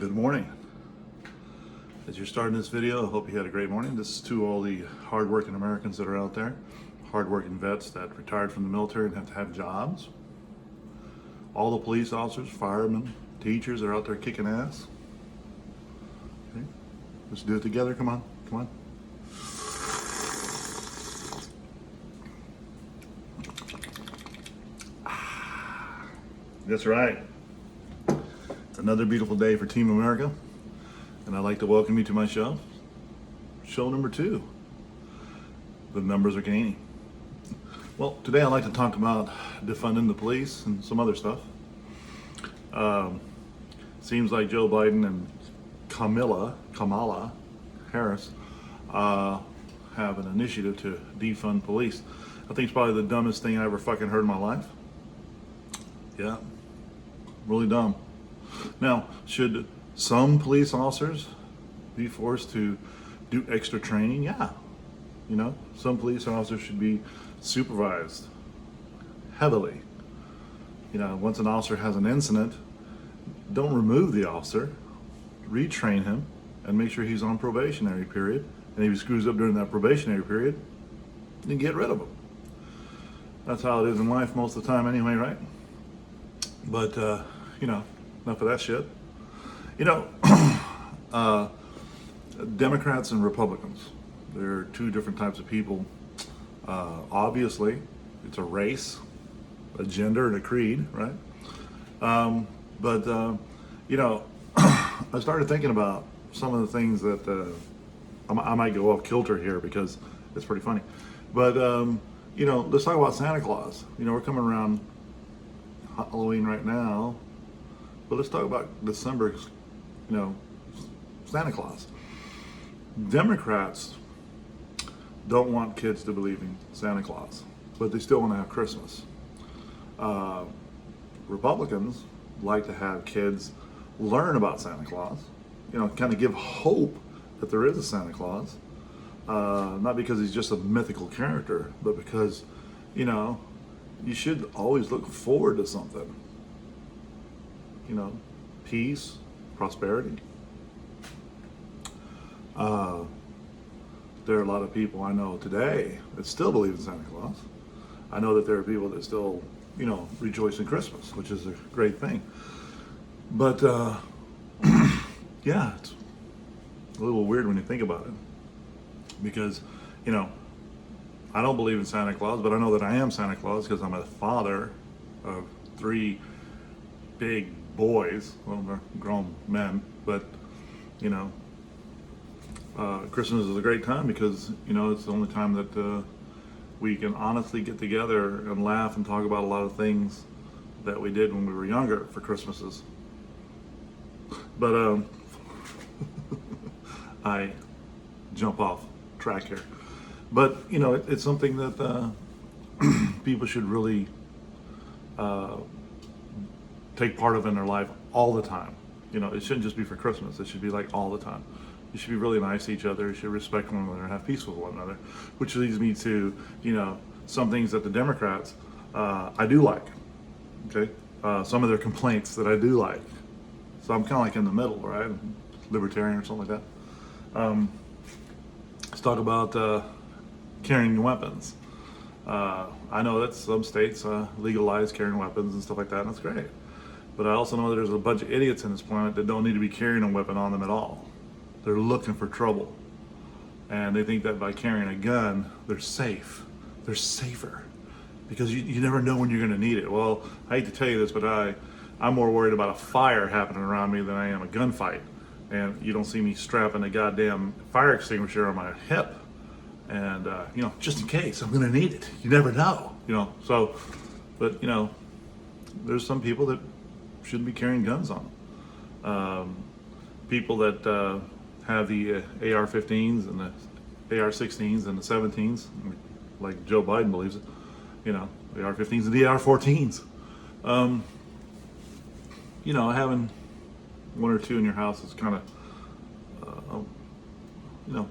Good morning. As you're starting this video, I hope you had a great morning. This is to all the hardworking Americans that are out there, hardworking vets that retired from the military and have to have jobs. All the police officers, firemen, teachers that are out there kicking ass. Okay. Let's do it together. Come on. Come on. That's right. It's another beautiful day for Team America, and I'd like to welcome you to my show. Show number 2. The numbers are gaining. Well, today I'd like to talk about defunding the police and some other stuff. Seems like Joe Biden and Kamala Harris have an initiative to defund police. I think it's probably the dumbest thing I ever fucking heard in my life. Yeah, really dumb. Now, should some police officers be forced to do extra training? Yeah. You know, some police officers should be supervised heavily. You know, once an officer has an incident, don't remove the officer, retrain him, and make sure he's on probationary period. And if he screws up during that probationary period, then get rid of him. That's how it is in life most of the time anyway, right? But, you know, enough of that shit. You know, Democrats and Republicans, they're two different types of people. Obviously, it's a race, a gender, and a creed, right? You know, I started thinking about some of the things that I might go off kilter here because it's pretty funny. But, you know, let's talk about Santa Claus. You know, we're coming around Halloween right now, but let's talk about December, you know, Santa Claus. Democrats don't want kids to believe in Santa Claus, but they still want to have Christmas. Republicans like to have kids learn about Santa Claus, you know, kind of give hope that there is a Santa Claus, not because he's just a mythical character, but because, you know, you should always look forward to something. You know, peace, prosperity. There are a lot of people I know today that still believe in Santa Claus. I know that there are people that still, you know, rejoice in Christmas, which is a great thing. But, yeah, it's a little weird when you think about it. Because, you know, I don't believe in Santa Claus, but I know that I am Santa Claus because I'm a father of 3 big boys. Well, they're grown men, but, you know, Christmas is a great time because, you know, it's the only time that we can honestly get together and laugh and talk about a lot of things that we did when we were younger for Christmases. But I jump off track here. But, you know, it's something that people should really take part of in their life all the time. You know, it shouldn't just be for Christmas. It should be like all the time. You should be really nice to each other. You should respect one another and have peace with one another. Which leads me to, you know, some things that the Democrats, I do like. Okay? Some of their complaints that I do like. So I'm kind of like in the middle, right? Libertarian or something like that. Let's talk about carrying weapons. I know that some states legalize carrying weapons and stuff like that, and that's great. But I also know that there's a bunch of idiots in this planet that don't need to be carrying a weapon on them at all. They're looking for trouble. And they think that by carrying a gun, they're safe. They're safer. Because you never know when you're going to need it. Well, I hate to tell you this, but I'm more worried about a fire happening around me than I am a gunfight. And you don't see me strapping a goddamn fire extinguisher on my hip. And, you know, just in case, I'm going to need it. You never know, you know. So, but, you know, there's some people that shouldn't be carrying guns on them. People that have the AR-15s and the AR-16s and the 17s, like Joe Biden believes it, you know, the AR-15s and the AR-14s. You know, having 1 or 2 in your house is kind of, you know,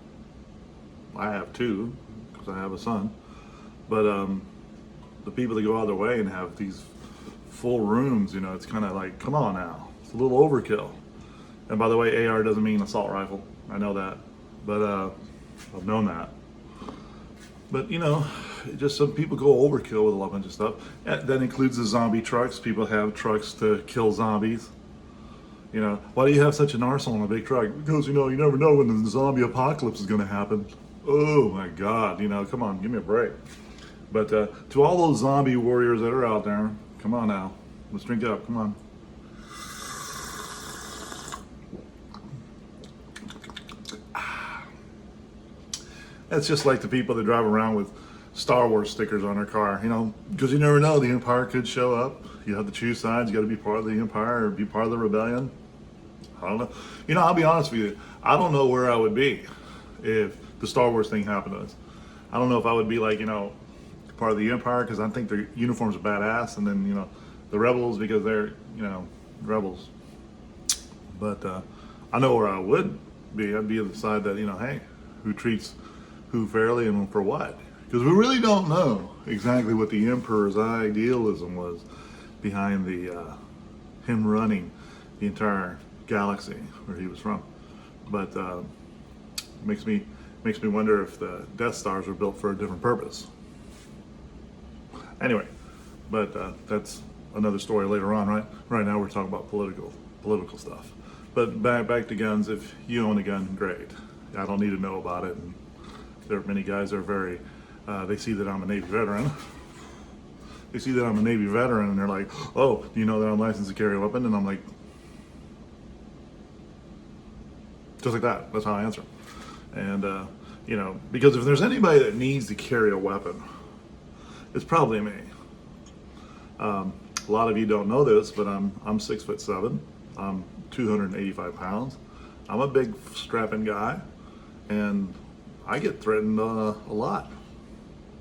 I have 2 because I have a son, but the people that go out of their way and have these full rooms, you know, it's kind of like, come on now, it's a little overkill. And by the way, AR doesn't mean assault rifle. I know that, but I've known that. But just some people go overkill with a bunch of stuff. That includes the zombie trucks. People have trucks to kill zombies. Why do you have such an arsenal in a big truck? Because you never know when the zombie apocalypse is going to happen. Oh my God! Come on, give me a break. But to all those zombie warriors that are out there, come on now, let's drink up. Come on. That's just like the people that drive around with Star Wars stickers on their car, because you never know, the Empire could show up. You have to choose sides. You got to be part of the Empire or be part of the rebellion. I don't know. I'll be honest with you. I don't know where I would be if the Star Wars thing happened to us. I don't know if I would be like, part of the Empire because I think their uniforms are badass, and then, the rebels because they're, rebels. But I know where I would be. I'd be on the side that, hey, who treats who fairly and for what? Because we really don't know exactly what the emperor's idealism was behind him running the entire galaxy where he was from. But makes me wonder if the Death Stars were built for a different purpose. Anyway, but that's another story later on, right? Right now we're talking about political stuff. But back to guns. If you own a gun, great. I don't need to know about it. And there are many guys that are very, they see that I'm a Navy veteran. They see that I'm a Navy veteran and they're like, oh, do you know that I'm licensed to carry a weapon? And I'm like, just like that. That's how I answer. And, because if there's anybody that needs to carry a weapon, it's probably me. A lot of you don't know this, but I'm 6'7". I'm 285 pounds. I'm a big strapping guy, and I get threatened a lot.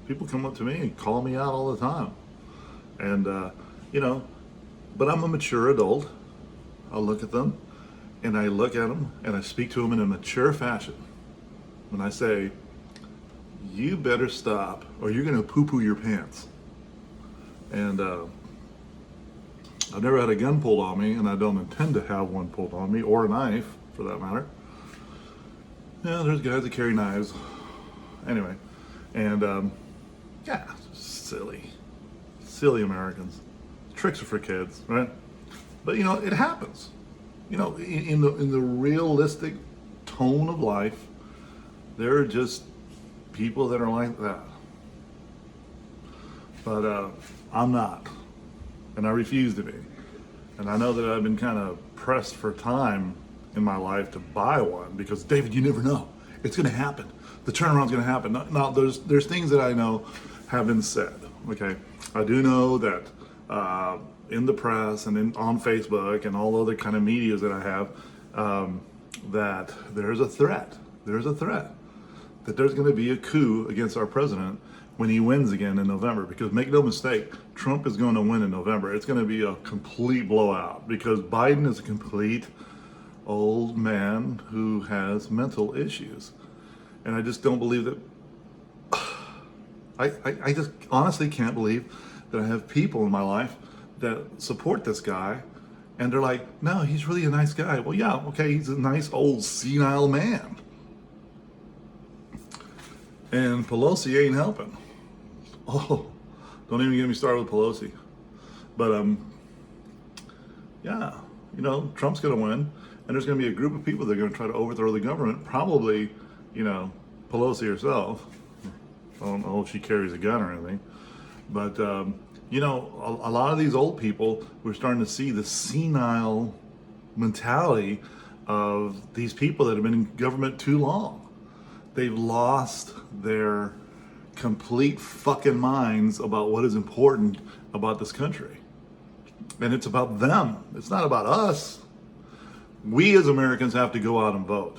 People come up to me and call me out all the time. And, but I'm a mature adult. I look at them, and I look at them, and I speak to them in a mature fashion. When I say, you better stop, or you're going to poo-poo your pants. And I've never had a gun pulled on me, and I don't intend to have one pulled on me, or a knife, for that matter. Yeah, there's guys that carry knives. Anyway, and silly Americans. Tricks are for kids, right? But it happens. In the realistic tone of life, there are just people that are like that. But I'm not, and I refuse to be. And I know that I've been kind of pressed for time in my life to buy one because, David, you never know. It's going to happen. The turnaround's going to happen. Now, there's things that I know have been said. Okay, I do know that in the press and on Facebook and all other kind of medias that I have, that there's a threat. There's a threat that there's going to be a coup against our president when he wins again in November. Because make no mistake, Trump is going to win in November. It's going to be a complete blowout because Biden is a complete old man who has mental issues. And I just don't believe that. I just honestly can't believe that I have people in my life that support this guy and they're like, no, he's really a nice guy. Well, yeah, okay, he's a nice old senile man. And Pelosi ain't helping. Oh, don't even get me started with Pelosi. But yeah, Trump's going to win, and there's going to be a group of people that are going to try to overthrow the government. Probably, Pelosi herself. I don't know if she carries a gun or anything, but a lot of these old people, we're starting to see the senile mentality of these people that have been in government too long. They've lost their complete fucking minds about what is important about this country. And it's about them. It's not about us. We as Americans have to go out and vote.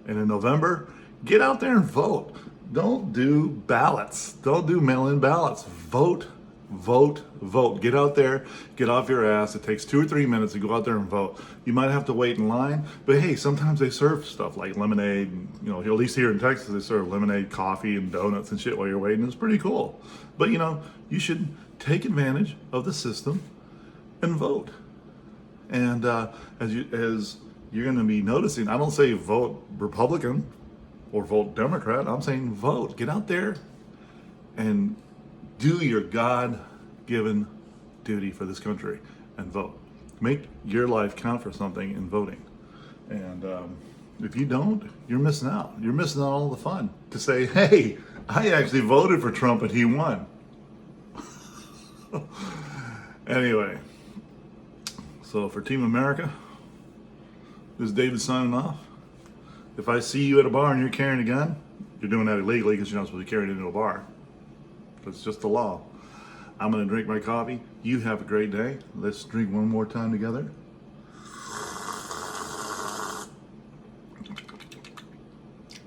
And in November, get out there and vote. Don't do ballots. Don't do mail-in ballots. Vote, vote, vote. Get out there, get off your ass. It takes 2 or 3 minutes to go out there and vote. You might have to wait in line, but hey, sometimes they serve stuff like lemonade. At least here in Texas, they serve lemonade, coffee, and donuts and shit while you're waiting. It's pretty cool. But you should take advantage of the system and vote. And as you're going to be noticing. I don't say vote Republican or vote Democrat. I'm saying vote. Get out there and do your God-given duty for this country and vote. Make your life count for something in voting. And if you don't, you're missing out. You're missing out on all the fun. To say, hey, I actually voted for Trump and he won. Anyway, so for Team America, this is David signing off. If I see you at a bar and you're carrying a gun, you're doing that illegally because you're not supposed to carry it into a bar. That's just the law. I'm going to drink my coffee. You have a great day. Let's drink one more time together.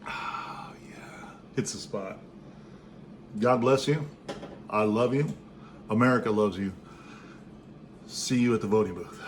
Oh, yeah. Hits the spot. God bless you. I love you. America loves you. See you at the voting booth.